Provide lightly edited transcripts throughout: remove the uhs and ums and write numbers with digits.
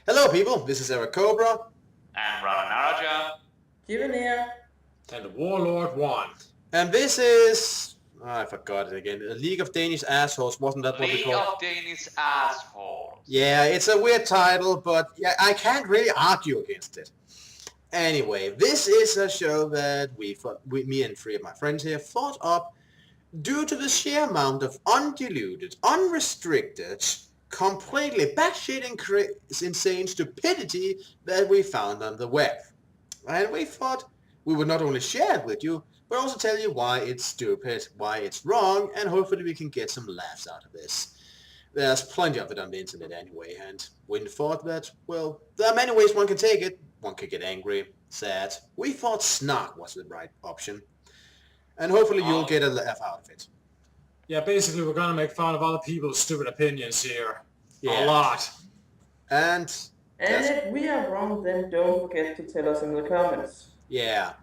Hello people, this is Eric Cobra. And Ranaraja. Given here. And Warlord 1. And this is... I forgot it again. A League of Danish Assholes, wasn't that what we called? League of Danish Assholes. Yeah, it's a weird title, but yeah, I can't really argue against it. Anyway, this is a show that me and three of my friends here thought up due to the sheer amount of undiluted, unrestricted, completely batshit insane stupidity that we found on the web. And we thought we would not only share it with you, but also tell you why it's stupid, why it's wrong, and hopefully we can get some laughs out of this. There's plenty of it on the internet anyway, and we thought that, well, there are many ways one can take it. One could get angry, sad. We thought snark was the right option. And hopefully you'll get a laugh out of it. Yeah, basically we're gonna make fun of other people's stupid opinions here. Yeah. A lot. And if we are wrong, then don't forget to tell us in the comments. Yeah.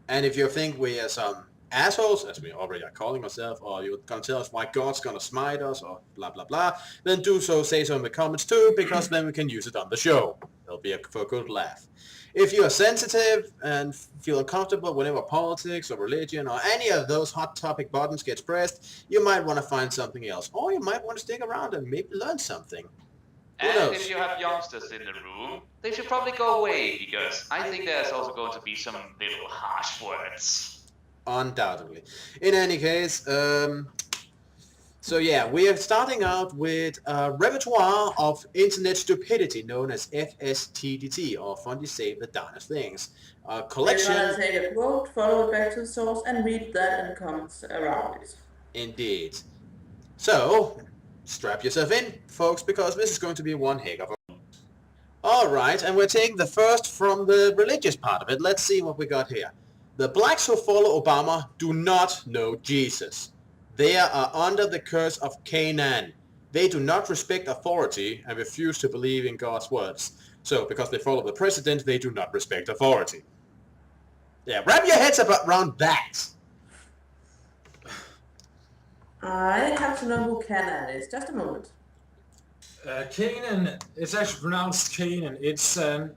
And if you think we are some assholes, as we already are calling ourselves, or you're going to tell us why God's going to smite us, or blah, blah, blah, then do so, say so in the comments too, because then we can use it on the show. It'll be for a good laugh. If you are sensitive and feel uncomfortable whenever politics or religion or any of those hot topic buttons gets pressed, you might want to find something else. Or you might want to stick around and maybe learn something. And if you have youngsters in the room, they should probably go away, because I think there's also going to be some little harsh words. Undoubtedly. In any case, so yeah, we are starting out with a repertoire of internet stupidity known as FSTDT, or Fundy Save the Darnest Things. A collection... We're going to take a quote, follow it back to the source, and read that in the comments around it. Indeed. So, strap yourself in, folks, because this is going to be one heck of a... Alright, and we're taking the first from the religious part of it. Let's see what we got here. The blacks who follow Obama do not know Jesus. They are under the curse of Canaan. They do not respect authority and refuse to believe in God's words. So, because they follow the president, they do not respect authority. Yeah, wrap your heads around that. I have to know who Canaan is. Just a moment. Canaan, it's actually pronounced Canaan. It's an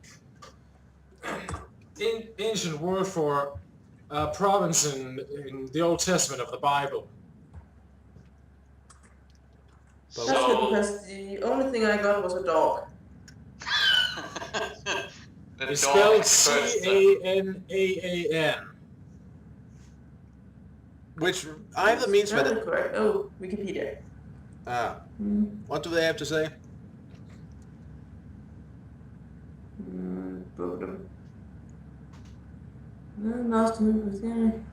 ancient word for a province in the Old Testament of the Bible. That's good, because the only thing I got was a dog. It's spelled Canaan. Which either means that... Correct. Oh, Wikipedia. Ah. What do they have to say?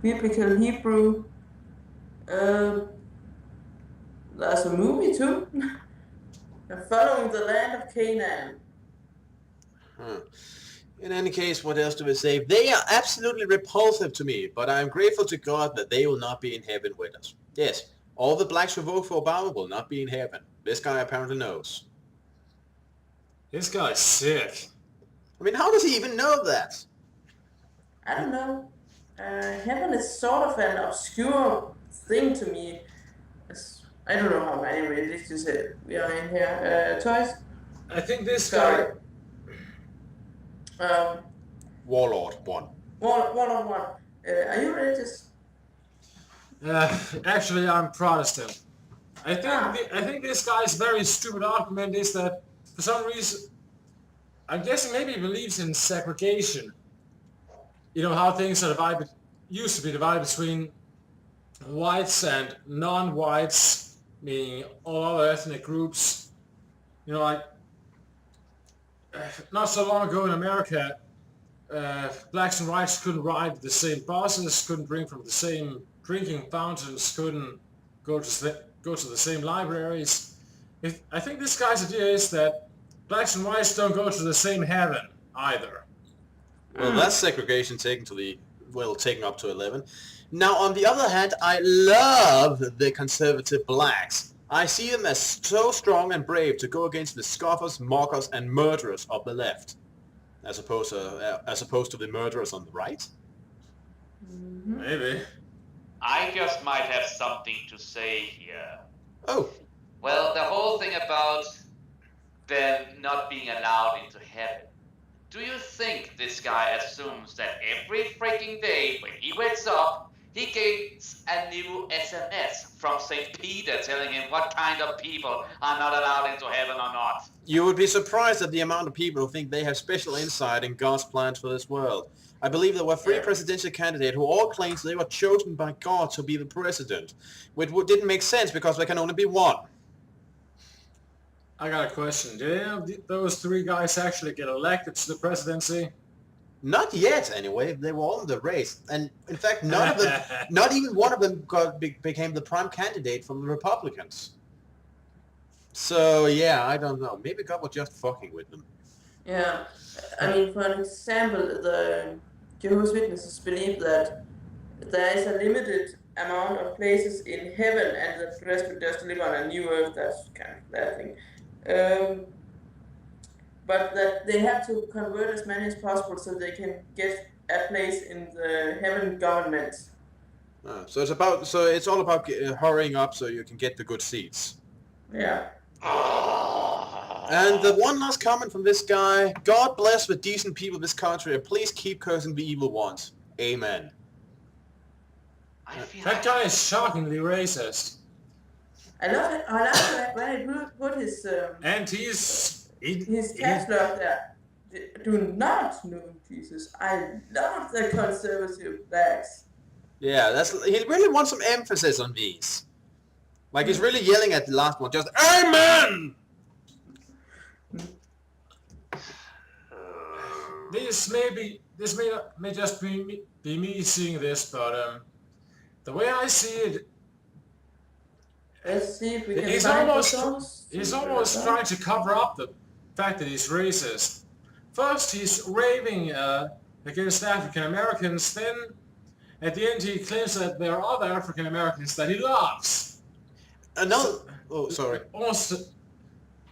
Biblical Hebrew. There's a movie too. Following the land of Canaan. In any case, what else do we say? They are absolutely repulsive to me, but I am grateful to God that they will not be in heaven with us. Yes, all the blacks who vote for Obama will not be in heaven. This guy apparently knows. This guy's sick. I mean, how does he even know that? I don't know. Heaven is sort of an obscure thing to me. I don't know how many religions we are in here. Toys? I think this guy... Warlord 1. Warlord 1. Are you religious? Actually, I'm Protestant. I think this guy's very stupid argument is that, for some reason, I'm guessing maybe he believes in segregation. You know, how things are divided, used to be divided between whites and non-whites, meaning all other ethnic groups. You know, like, not so long ago in America, blacks and whites couldn't ride the same buses, couldn't drink from the same drinking fountains, couldn't go to the same libraries. I think this guy's idea is that blacks and whites don't go to the same heaven either. Well, that's segregation taken up to 11. Now, on the other hand, I love the conservative blacks. I see them as so strong and brave to go against the scoffers, mockers, and murderers of the left, as opposed to the murderers on the right. Maybe. I just might have something to say here. Oh. Well, the whole thing about than not being allowed into heaven. Do you think this guy assumes that every freaking day when he wakes up, he gets a new SMS from St. Peter telling him what kind of people are not allowed into heaven or not? You would be surprised at the amount of people who think they have special insight in God's plans for this world. I believe there were 3 presidential candidates who all claimed they were chosen by God to be the president, which didn't make sense because there can only be one. I got a question. Did any of those 3 guys actually get elected to the presidency? Not yet, anyway. They were all in the race, and in fact, none of them, not even one of them, became the prime candidate from the Republicans. So yeah, I don't know. Maybe God was just fucking with them. Yeah, I mean, for an example, the Jehovah's Witnesses believe that there is a limited amount of places in heaven, and the rest will just live on a new earth. That's kind of their thing. But that they have to convert as many as possible so they can get a place in the heaven government. So it's all about hurrying up so you can get the good seats. Yeah. And the one last comment from this guy: God bless the decent people of this country, and please keep cursing the evil ones. Amen. That guy is shockingly racist. I love it. I love when he put his And his caps lock there. Do not know Jesus. I love the conservative flags. Yeah, he really wants some emphasis on these. Like he's really yelling at the last one, just Amen! This may just be me seeing this, but the way I see it, Let's see if we can he's find almost trying to cover up the fact that he's racist. First, he's raving against African Americans. Then, at the end, he claims that there are other African Americans that he loves. Sorry.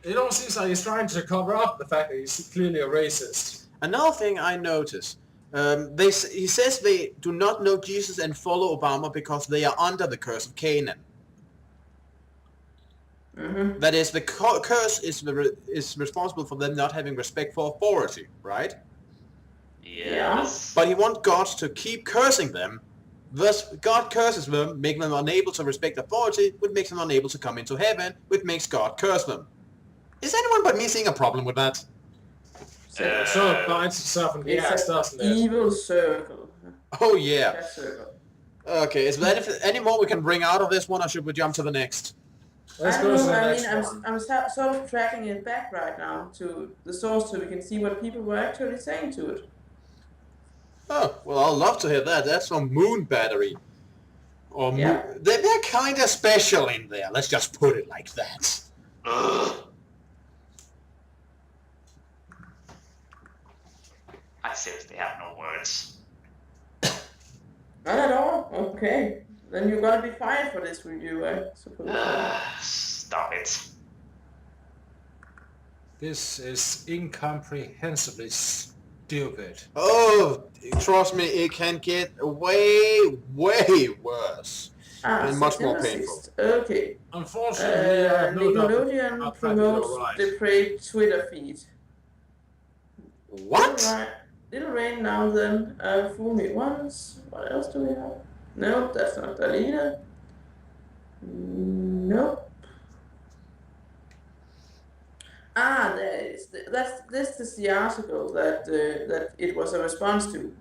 It almost seems like he's trying to cover up the fact that he's clearly a racist. Another thing I noticed, he says they do not know Jesus and follow Obama because they are under the curse of Canaan. Mm-hmm. That is, the curse is responsible for them not having respect for authority, right? Yes. But he wants God to keep cursing them. Thus, God curses them, making them unable to respect authority, which makes them unable to come into heaven, which makes God curse them. Is anyone but me seeing a problem with that? So it binds itself in the ass, doesn't it? Evil circle. Oh yeah. That circle. Okay, is there any more we can bring out of this one, or should we jump to the next? Let's I go don't to know, the I next mean, one. I'm sort of tracking it back right now to the source so we can see what people were actually saying to it. Oh, well, I'll love to hear that. That's from Moon Battery. Or Yeah. They're kind of special in there. Let's just put it like that. I seriously have no words. Not at all? Okay. Then you're gonna be fired for this review, I suppose. Stop it. This is incomprehensibly stupid. Oh, trust me, it can get way, way worse. And much more painful. Okay. Unfortunately, I have no doubt Nickelodeon that promotes you're right. depraved Twitter feed. What? Little rain now and then. Fool me once. What else do we have? No, that's not Dalina. Nope. There is. This is the article that that it was a response to.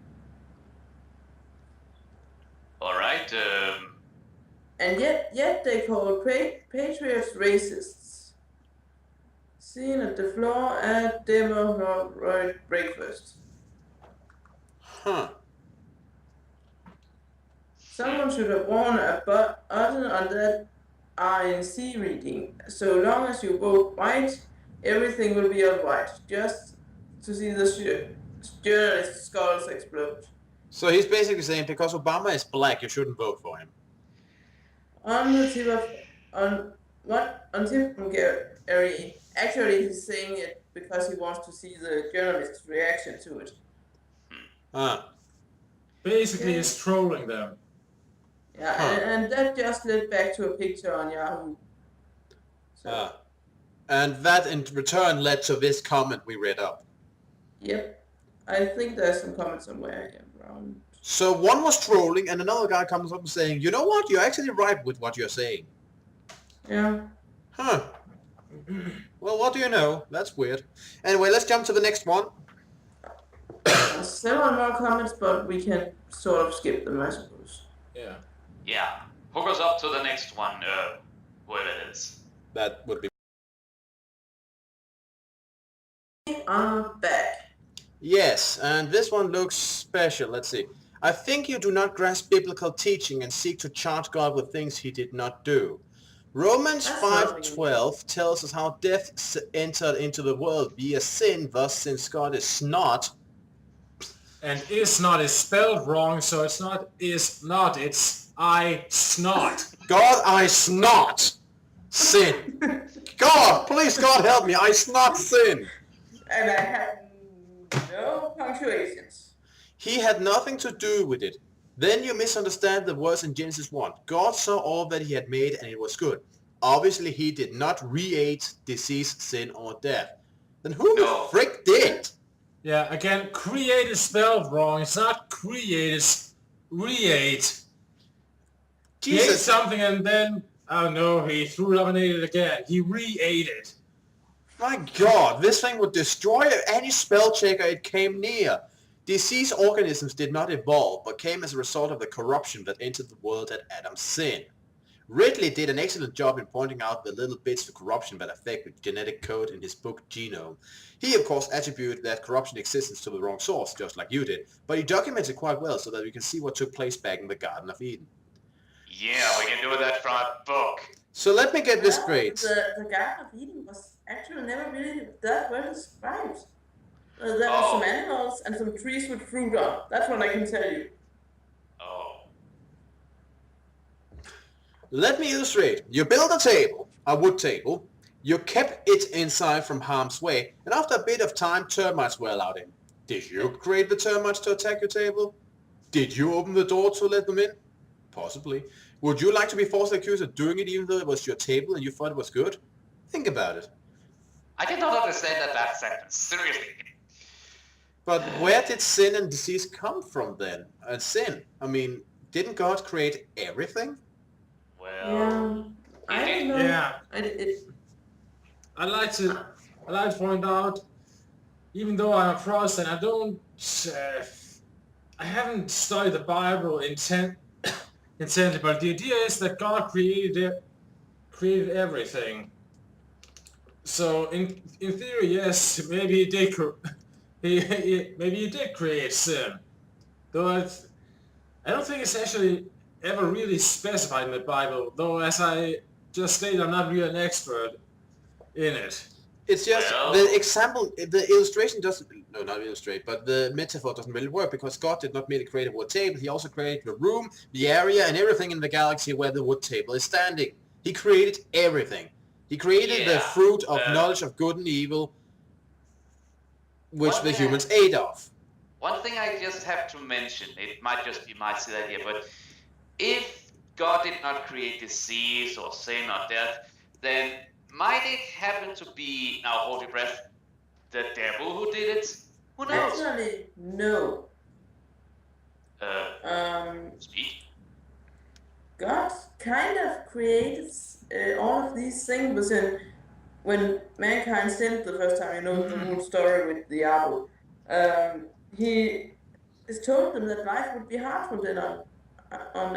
All right. And yet they call patriots racists. Seen at the floor at demo breakfast. Huh. Someone should have worn a button on that RNC reading. So long as you vote white, everything will be all white. Just to see the journalist skulls explode. So he's basically saying because Obama is black, you shouldn't vote for him. On the tip of Gary, actually he's saying it because he wants to see the journalist's reaction to it. Basically, he's trolling them. Yeah, and that just led back to a picture on Yahoo. So, And that in return led to this comment we read up. Yep. I think there's some comment somewhere around. So one was trolling and another guy comes up and saying, you know what, you're actually right with what you're saying. Yeah. Huh. Well, what do you know? That's weird. Anyway, let's jump to the next one. There's several more comments, but we can sort of skip them, I suppose. Yeah. Yeah. Hook us up to the next one, whoever it is. That would be... We are back. Yes, and this one looks special. Let's see. I think you do not grasp biblical teaching and seek to charge God with things he did not do. Romans That's 5:12 tells us how death entered into the world via sin, thus since God is not. And is not is spelled wrong, so it's not is not, it's I snot. God, I snot sin. God, please, God help me, I snot sin. And I have no punctuations. He had nothing to do with it. Then you misunderstand the words in Genesis 1. God saw all that he had made and it was good. Obviously he did not create disease, sin, or death. Then who the frick did? Yeah, again, create is spelled wrong. It's not create, it's create. He ate Jesus. something and then, oh no, he threw it up and ate it again. He re-ate it. My God, this thing would destroy any spell checker it came near. Disease organisms did not evolve, but came as a result of the corruption that entered the world at Adam's sin. Ridley did an excellent job in pointing out the little bits of corruption that affect the genetic code in his book Genome. He, of course, attributed that corruption existence to the wrong source, just like you did, but he documents it quite well so that we can see what took place back in the Garden of Eden. Yeah, we can do that from a book. So let me get this Well, straight. The Garden of Eden was actually never really that well described. There were some animals and some trees with fruit on. That's what I can tell you. Oh. Let me illustrate. You build a table, a wood table. You kept it inside from harm's way, and after a bit of time, termites were allowed in. Did you create the termites to attack your table? Did you open the door to let them in? Possibly. Would you like to be falsely accused of doing it even though it was your table and you thought it was good? Think about it. I did not understand that sentence. Seriously. But where did sin and disease come from then? And sin, I mean, didn't God create everything? Well, Yeah. I don't know. Yeah. I I'd like to point out, even though I'm a Protestant, I haven't studied the Bible intently, but the idea is that God created everything. So in theory, yes, maybe he did. Maybe he did create sin, though I don't think it's actually ever really specified in the Bible. Though, as I just stated, I'm not really an expert in it. It's just Well. the example, the illustration doesn't, no, not illustrate, but the metaphor doesn't really work because God did not merely create a wood table, he also created the room, the area, and everything in the galaxy where the wood table is standing. He created everything. He created the fruit of knowledge of good and evil, which One the thing- humans ate of. One thing I just have to mention, it might just be my silly idea, but if God did not create disease or sin or death, then might it happen to be, now hold your breath, the devil who did it? Who knows? Actually, no. Speak. God kind of created all of these things when mankind sinned the first time. You know the whole story with the apple. He has told them that life would be hard for them and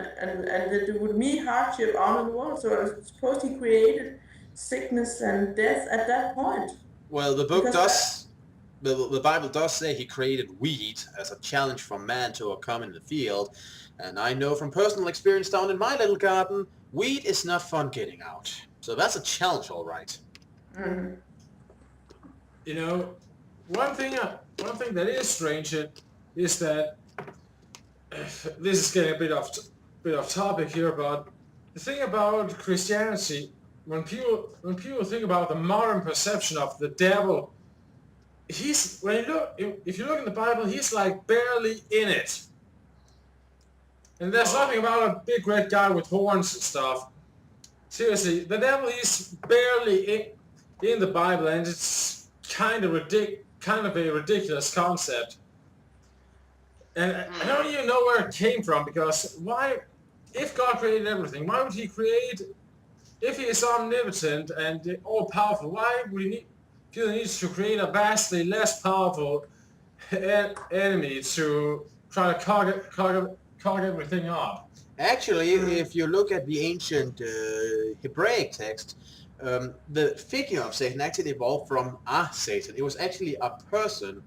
that there would be hardship on the world. So I suppose he created sickness and death at that point. Well, the book Because- the Bible does say he created weed as a challenge for man to overcome in the field, and I know from personal experience down in my little garden, weed is not fun getting out. So that's a challenge, all right. Mm-hmm. You know, one thing that is strange is that this is getting a bit off topic here, but the thing about Christianity, when people think about the modern perception of the devil, if you look in the Bible, he's like barely in it. And there's nothing about a big red guy with horns and stuff. Seriously, the devil is barely in. in the Bible, and it's kind of a ridiculous concept. And I don't even know where it came from, because why, if God created everything, why would he create, if he is omnipotent and all-powerful, why would he feel the need to create a vastly less powerful enemy to try to cog everything up? Actually, if you look at the ancient Hebraic text, the figure of Satan actually evolved from a Satan. It was actually a person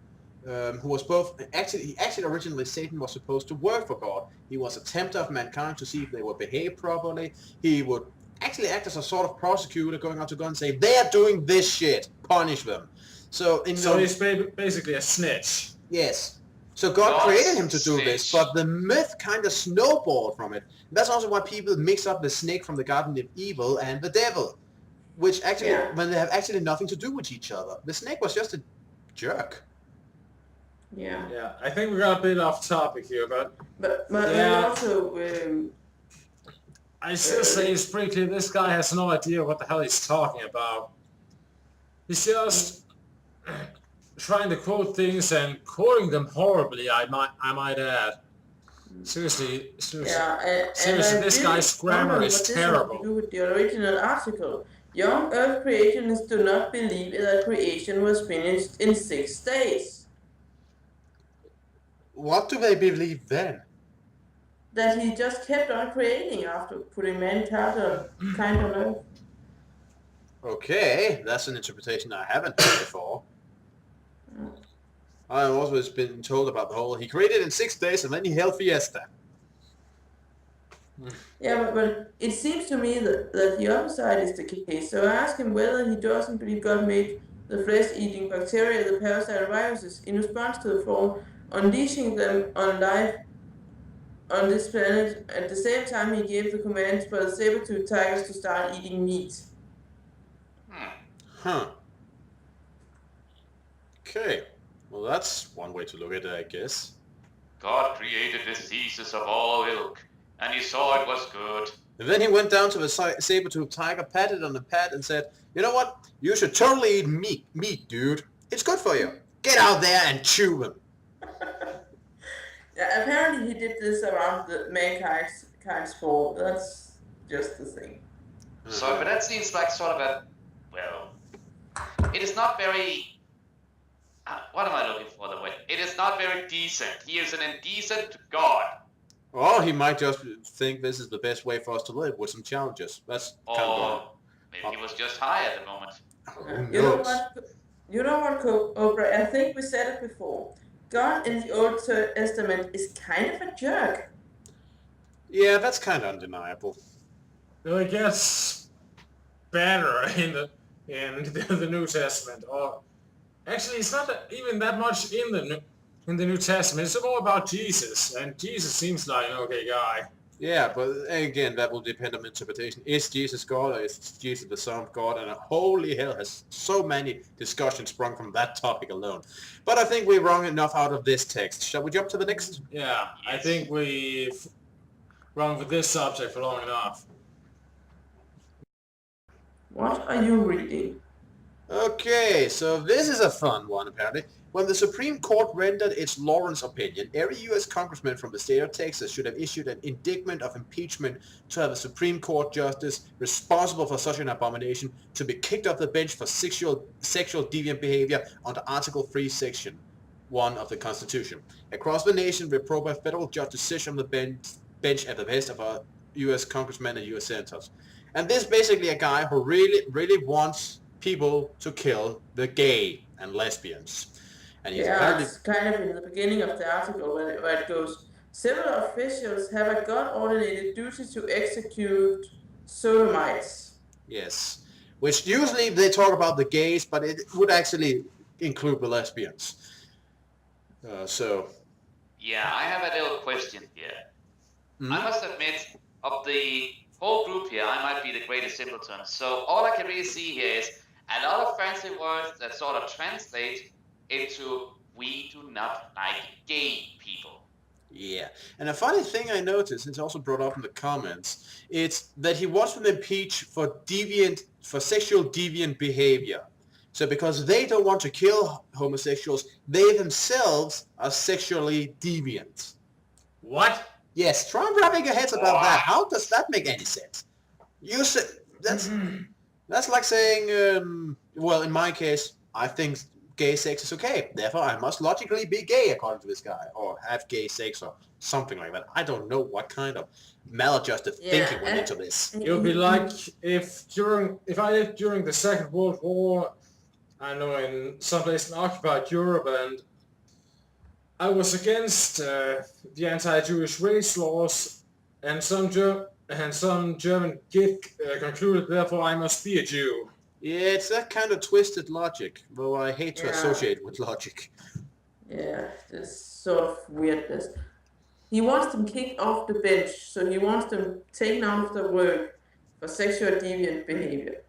who was both, actually originally Satan was supposed to work for God. He was a tempter of mankind to see if they would behave properly. He would actually act as a sort of prosecutor, going out to God and say, they are doing this shit, punish them. So he's basically a snitch. Yes. So God created him to do this, but the myth kind of snowballed from it. That's also why people mix up the snake from the Garden of Evil and the devil, which actually, when they have actually nothing to do with each other. The snake was just a jerk. Yeah. Yeah, I think we got a bit off topic here, but also, I still say it's pretty clear this guy has no idea what the hell he's talking about. He's just trying to quote things and quoting them horribly, I might add. Seriously, yeah, seriously, this guy's grammar is terrible. To do with the original article. Young Earth creationists do not believe that creation was finished in 6 days. What do they believe then? That he just kept on creating after putting mankind on Earth. Okay, that's an interpretation I haven't heard before. I've always been told about the whole, he created in 6 days and then he held fiesta. Yeah, but it seems to me that the other side is the case. So I ask him whether he doesn't believe God made the flesh-eating bacteria, the parasite viruses, in response to the fall, unleashing them on life on this planet. At the same time, he gave the command for the saber-toothed tigers to start eating meat. Huh. Okay. Well, that's one way to look at it, I guess. God created diseases of all ilk, and he saw it was good. And then he went down to the saber-toothed tiger, patted on the pad, and said, you know what? You should totally eat meat, dude. It's good for you. Get out there and chew them. Yeah, apparently he did this around the mankind's fall. That's just the thing. So, but that seems like sort of a, well, it is not very, what am I looking for the way? It is not very decent. He is an indecent God. Or he might just think this is the best way for us to live with some challenges. That's kind of maybe he was just high at the moment. You know what, Oprah? I think we said it before. God in the Old Testament is kind of a jerk. Yeah, that's kind of undeniable. Well, it gets better in the New Testament. Or actually, it's not even that much in the New Testament. It's more about Jesus, and Jesus seems like an okay guy. Yeah, but again, that will depend on interpretation. Is Jesus God, or is Jesus the Son of God? And holy hell, has so many discussions sprung from that topic alone. But I think we're wrong enough out of this text. Shall we jump to the next? Yeah, I think we've run with this subject for long enough. What are you reading? Okay, so this is a fun one, apparently. When the Supreme Court rendered its Lawrence opinion, every U.S. congressman from the state of Texas should have issued an indictment of impeachment to have a Supreme Court justice responsible for such an abomination to be kicked off the bench for sexual deviant behavior under Article 3, Section 1 of the Constitution. Across the nation, reprobate federal judges sit on the bench at the behest of our U.S. congressmen and U.S. senators. And this is basically a guy who really wants people to kill the gay and lesbians. And it's kind of in the beginning of the article where it goes, several officials have a God-ordinated duty to execute sodomites. Yes, which usually they talk about the gays, but it would actually include the lesbians. Yeah, I have a little question here. I must admit, of the whole group here, I might be the greatest simpleton. So all I can really see here is a lot of fancy words that sort of translate into we do not like gay people. Yeah, and a funny thing I noticed, it's also brought up in the comments, it's that he wasn't impeached for sexual deviant behavior. So because they don't want to kill homosexuals, they themselves are sexually deviant. What? Yes, try wrapping your heads about that. What? How does that make any sense? You say, that's like saying, well, in my case, I think gay sex is okay. Therefore, I must logically be gay according to this guy, or have gay sex, or something like that. I don't know what kind of maladjusted thinking went into this. It would be like if I lived during the Second World War, I know in some place in occupied Europe, and I was against the anti-Jewish race laws, and some German kid concluded, therefore I must be a Jew. Yeah, it's that kind of twisted logic, though I hate to associate with logic. Yeah, this sort of weirdness. He wants them kicked off the bench, so he wants them taken out of their work for sexual deviant behavior.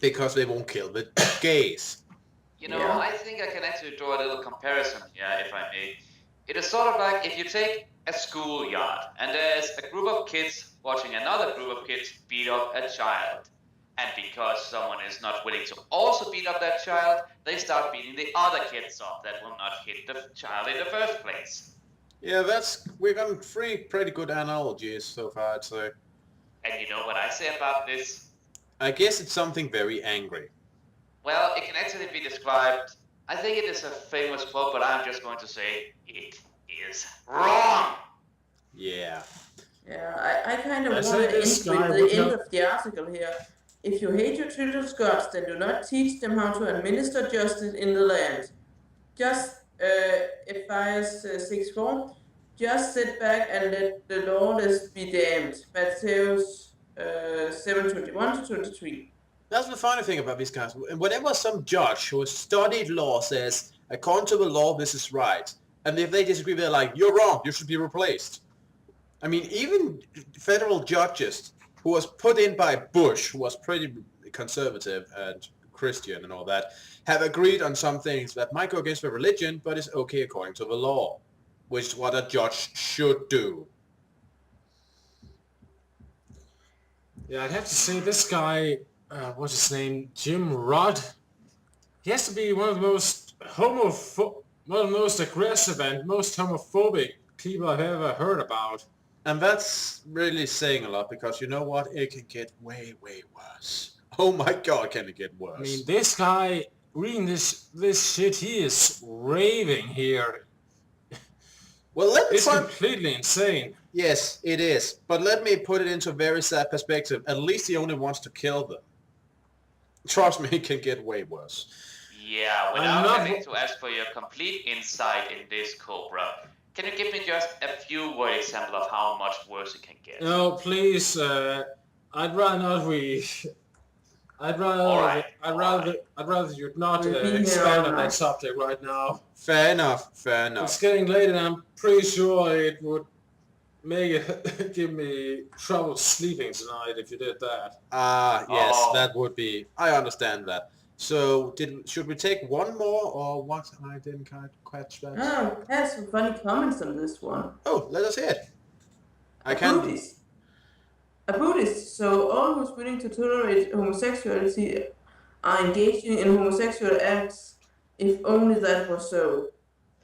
Because they won't kill the gays. You know, Yeah. I think I can actually draw a little comparison here, if I may. It is sort of like if you take a schoolyard and there's a group of kids watching another group of kids beat up a child. And because someone is not willing to also beat up that child, they start beating the other kids up that will not hit the child in the first place. Yeah, we've gotten three pretty good analogies so far, I'd say. And you know what I say about this? I guess it's something very angry. Well, it can actually be described, I think it is a famous quote, but I'm just going to say it is wrong. Yeah. Yeah, I kind of I want say to end this with guy the would end help. of the article here. If you hate your children's gods, then do not teach them how to administer justice in the land. Just, Ephes 6:4, just sit back and let the lawless be damned. Matthew 7:21-23. That's the funny thing about these guys. Whenever some judge who has studied law says, according to the law, this is right, and if they disagree, they're like, you're wrong, you should be replaced. I mean, even federal judges who was put in by Bush, who was pretty conservative and Christian and all that, have agreed on some things that might go against their religion, but is okay according to the law, which is what a judge should do. Yeah, I'd have to say this guy, what's his name, Jim Rudd. He has to be one of the most aggressive and most homophobic people I've ever heard about. And that's really saying a lot because you know what? It can get way, way worse. Oh my god, can it get worse? I mean, this guy reading this shit, he is raving here. Well, let me It's completely insane. Yes, it is. But let me put it into a very sad perspective. At least he only wants to kill them. Trust me, it can get way worse. Yeah, without having to ask for your complete insight in this, Cobra, can you give me just a few word example of how much worse it can get? No, please. I'd rather not. I'd rather you not expand on that subject right now. Fair enough. It's getting late, and I'm pretty sure it would give me trouble sleeping tonight if you did that. Yes, that would be. I understand that. So, should we take one more, or what? I didn't catch that. Oh, I have some funny comments on this one. Oh, let us hear it. A Buddhist, so all who's willing to tolerate homosexuality are engaging in homosexual acts, if only that was so.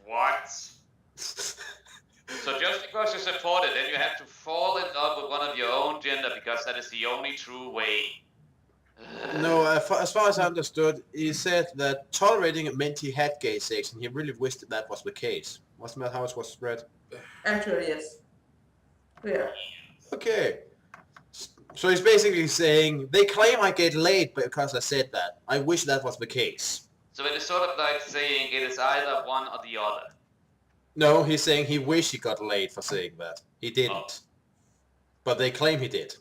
What? So just because you support it, then you have to fall in love with one of your own gender because that is the only true way. No, as far as I understood, he said that tolerating it meant he had gay sex, and he really wished that was the case. Wasn't that how it was read? Actually, yes. Yeah. Okay. So he's basically saying, they claim I get laid because I said that. I wish that was the case. So it is sort of like saying it is either one or the other. No, he's saying he wished he got laid for saying that. He didn't. Oh. But they claim he did.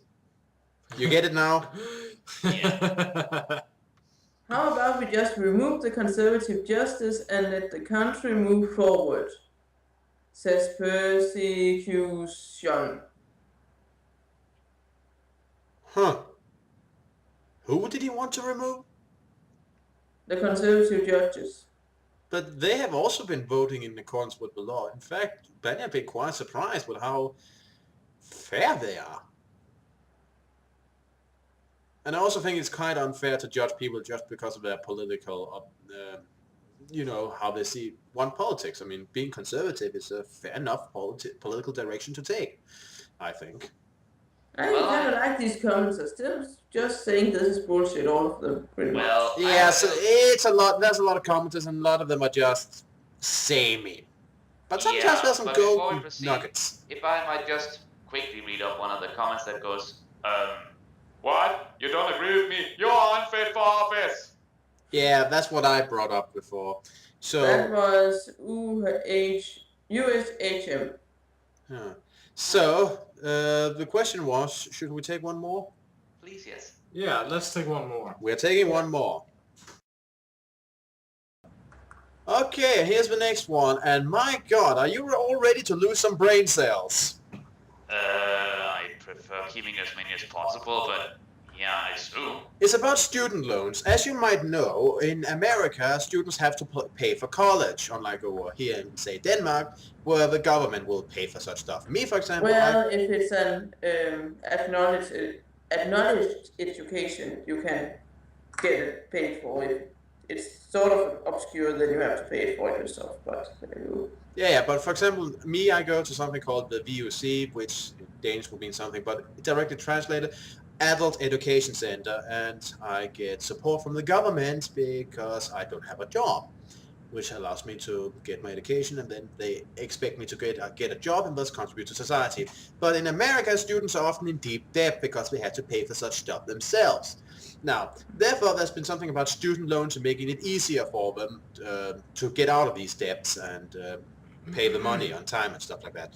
You get it now? Yeah. How about we just remove the conservative justice and let the country move forward? Says persecution. Huh. Who did he want to remove? The conservative judges. But they have also been voting in accordance with the law. In fact, many have been quite surprised with how fair they are. And I also think it's quite unfair to judge people just because of their political, how they see one politics. I mean, being conservative is a fair enough political direction to take, I think. I Well, kind of like these comments. Are still just saying this is bullshit, all of them, pretty much. well, Yeah, so it's a lot. There's a lot of commenters, and a lot of them are just samey. But sometimes Yeah, there's some but before we golden proceed, nuggets. if I might just quickly read up one of the comments that goes, what? You don't agree with me? You're unfit for office! Yeah, that's what I brought up before. So That was USHM. huh. So the question was, should we take one more? Please, yes. Yeah, let's take one more. We're taking one more. Okay, here's the next one. And my God, are you all ready to lose some brain cells? I prefer keeping as many as possible, but yeah, I assume. It's about student loans. As you might know, in America, students have to pay for college, unlike over here in, say, Denmark, where the government will pay for such stuff. Me, for example, Well, if it's an acknowledged education, you can get it paid for. If it's sort of obscure, then you have to pay for it yourself. But yeah, but for example, me, I go to something called the VUC, which in Danish would mean something, but directly translated, Adult Education Center, and I get support from the government because I don't have a job, which allows me to get my education, and then they expect me to get a job and thus contribute to society. But in America, students are often in deep debt because they have to pay for such stuff themselves. Now, therefore, there's been something about student loans and making it easier for them to get out of these debts and pay the money on time and stuff like that.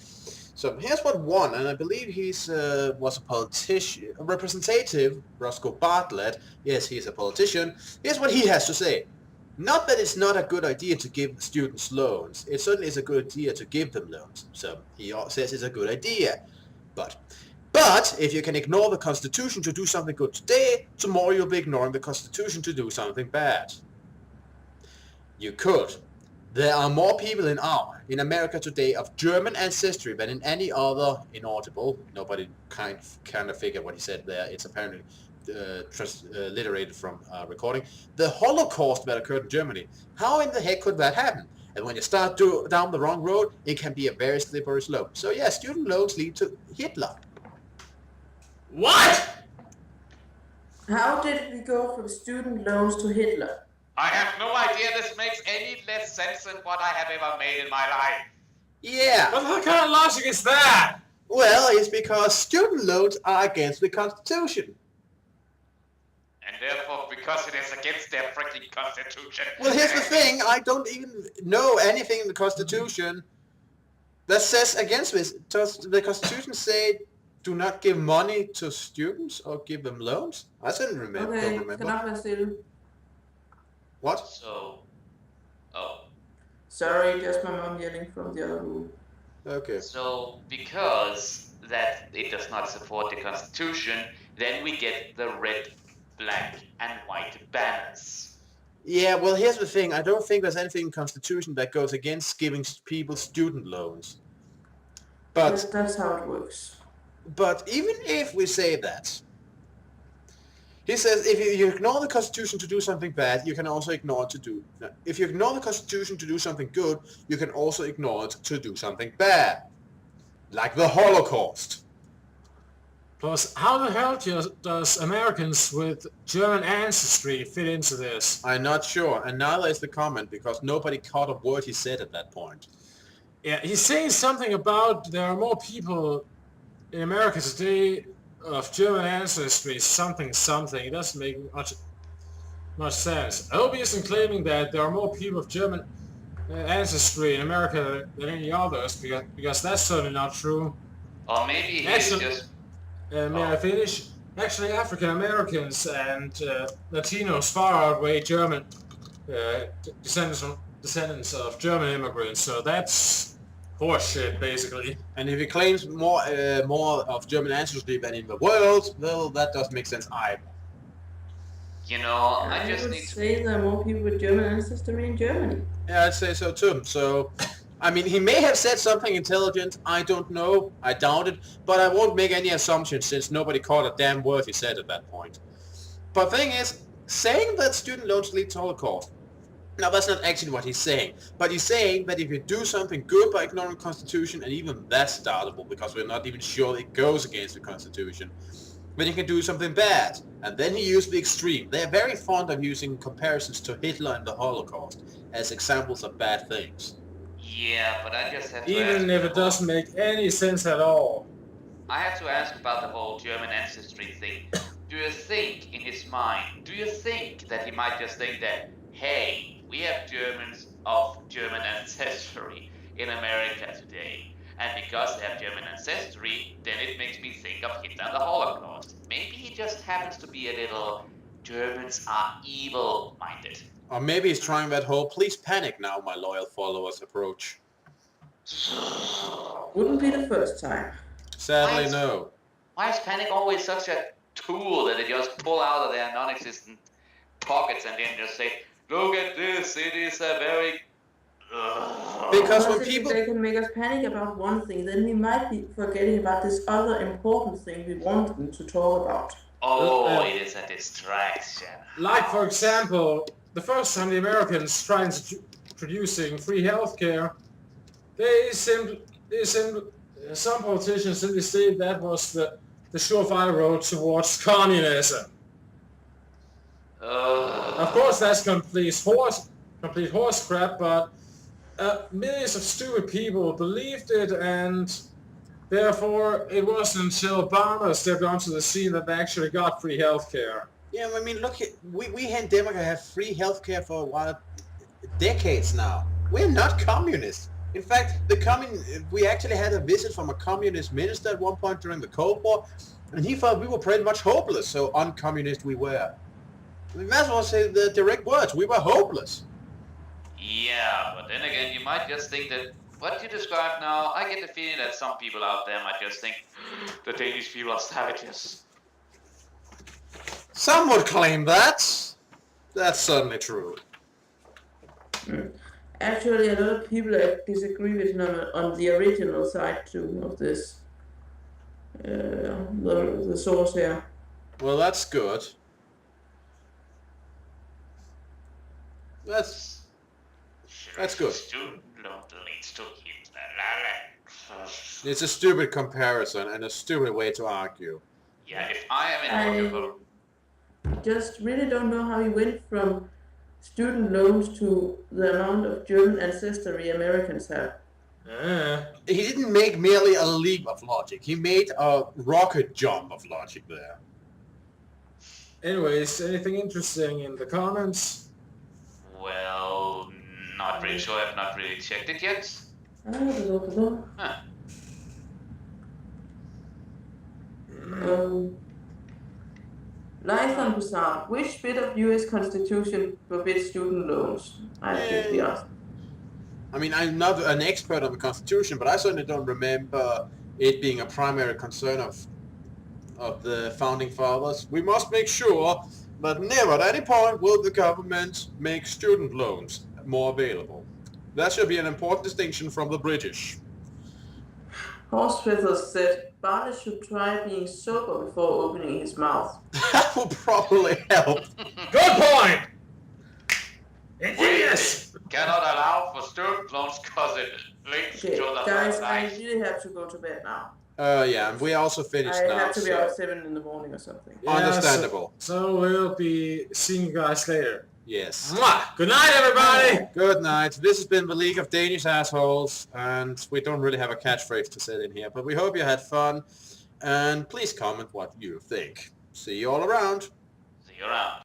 So here's what one, and I believe he's was a politician, a representative, Roscoe Bartlett. Yes, he's a politician. Here's what he has to say. Not that it's not a good idea to give students loans. It certainly is a good idea to give them loans. So he says it's a good idea. But if you can ignore the Constitution to do something good today, tomorrow you'll be ignoring the Constitution to do something bad. You could. There are more people in America today of German ancestry than in any other inaudible. Nobody kind of figured what he said there. It's apparently transliterated from recording. The Holocaust that occurred in Germany. How in the heck could that happen? And when you start down the wrong road, it can be a very slippery slope. So yeah, student loans lead to Hitler. What? how did we go from student loans to Hitler? I have no idea this makes any less sense than what I have ever made in my life. Yeah. What kind of logic is that? Well, it's because student loans are against the Constitution. And therefore, because it is against their freaking constitution. Well, here's the thing. I don't even know anything in the Constitution that says against this. Does the Constitution say do not give money to students or give them loans? I don't remember. Kan nok være stille. What? So, oh. Sorry, just my mom yelling from the other room. Okay. So, because that it does not support the Constitution, then we get the red, black, and white banners. Yeah, well, here's the thing. I don't think there's anything in the Constitution that goes against giving people student loans. But That's how it works. But even if we say that, he says if you ignore the Constitution to do something bad, you can also ignore it to do... If you ignore the Constitution to do something good, you can also ignore it to do something bad. Like the Holocaust. Plus, how the hell does Americans with German ancestry fit into this? I'm not sure, and neither is the comment, because nobody caught a word he said at that point. Yeah, he's saying something about there are more people in America today of German ancestry, something. It doesn't make much sense. I hope he isn't claiming that there are more people of German ancestry in America than any others, because that's certainly not true. Or maybe he's just... May I finish? Actually, African Americans and Latinos far outweigh German descendants of German immigrants, so that's horseshit, basically. And if he claims more of German ancestry than in the world, well, that doesn't make sense either. You know, I I just would need to... say there are more people with German ancestry in Germany. Yeah, I'd say so too. So, I mean, he may have said something intelligent. I don't know. I doubt it. But I won't make any assumptions since nobody caught a damn word he said at that point. But the thing is, saying that student loans lead to Holocaust, now that's not actually what he's saying. But he's saying that if you do something good by ignoring the Constitution, and even that's doubtable because we're not even sure it goes against the Constitution, then you can do something bad. And then he used the extreme. They're very fond of using comparisons to Hitler and the Holocaust as examples of bad things. Yeah, but I just have to Even ask if it doesn't make any sense at all. I have to ask about the whole German ancestry thing. Do you think, in his mind, do you think that he might just think that, hey, we have Germans of German ancestry in America today, and because they have German ancestry, then it makes me think of Hitler and the Holocaust. Maybe he just happens to be a little Germans are evil-minded. Or maybe he's trying that whole please panic now, my loyal followers approach. Wouldn't be the first time. Sadly, no. Why is panic always such a tool that they just pull out of their non-existent pockets and then just say, look at this, it is a very... Because when if people... they can make us panic about one thing, then we might be forgetting about this other important thing we want them to talk about. Oh, it is a distraction. Like, for example, the first time the Americans tried introducing free healthcare, some politicians simply stated that was the surefire road towards communism. Of course, that's complete horse crap, but millions of stupid people believed it, and therefore it wasn't until Obama stepped onto the scene that they actually got free healthcare. Yeah, I mean, look, we here in Denmark have free healthcare for a while, decades now. We're not communists. In fact, we actually had a visit from a communist minister at one point during the Cold War, and he thought we were pretty much hopeless, so uncommunist we were. We might as well say the direct words, we were hopeless. Yeah, but then again, you might just think that what you describe now, I get the feeling that some people out there might just think the Danish people are savages. Some would claim that. That's certainly true. Actually, a lot of people disagree with him on the original side too of this. The source here. Well, that's good. That's good. Student loan leads to Hitler. It's a stupid comparison and a stupid way to argue. Yeah, if I am inaudible... Just really don't know how he went from student loans to the amount of German ancestry Americans have. He didn't make merely a leap of logic. He made a rocket jump of logic there. Anyways, anything interesting in the comments? Well, not really sure. I've not really checked it yet. Huh. Lython Bazaar, which bit of US Constitution forbids student loans? I think we asked. I mean, I'm not an expert on the Constitution, but I certainly don't remember it being a primary concern of the Founding Fathers. We must make sure that never at any point will the government make student loans more available. That should be an important distinction from the British. Horsefeathers said Barney should try being sober before opening his mouth. That will probably help. Good point! Yes! Cannot allow for student loans because it links to the Guys, I life. really have to go to bed now. Yeah, and we also finished I now. have to be So. out 7 in the morning or something. Yeah, Understandable. So we'll be seeing you guys later. Yes. Mwah! Good night, everybody! Good night. This has been the League of Danish Assholes, and we don't really have a catchphrase to set in here, but we hope you had fun, and please comment what you think. See you all around. See you around.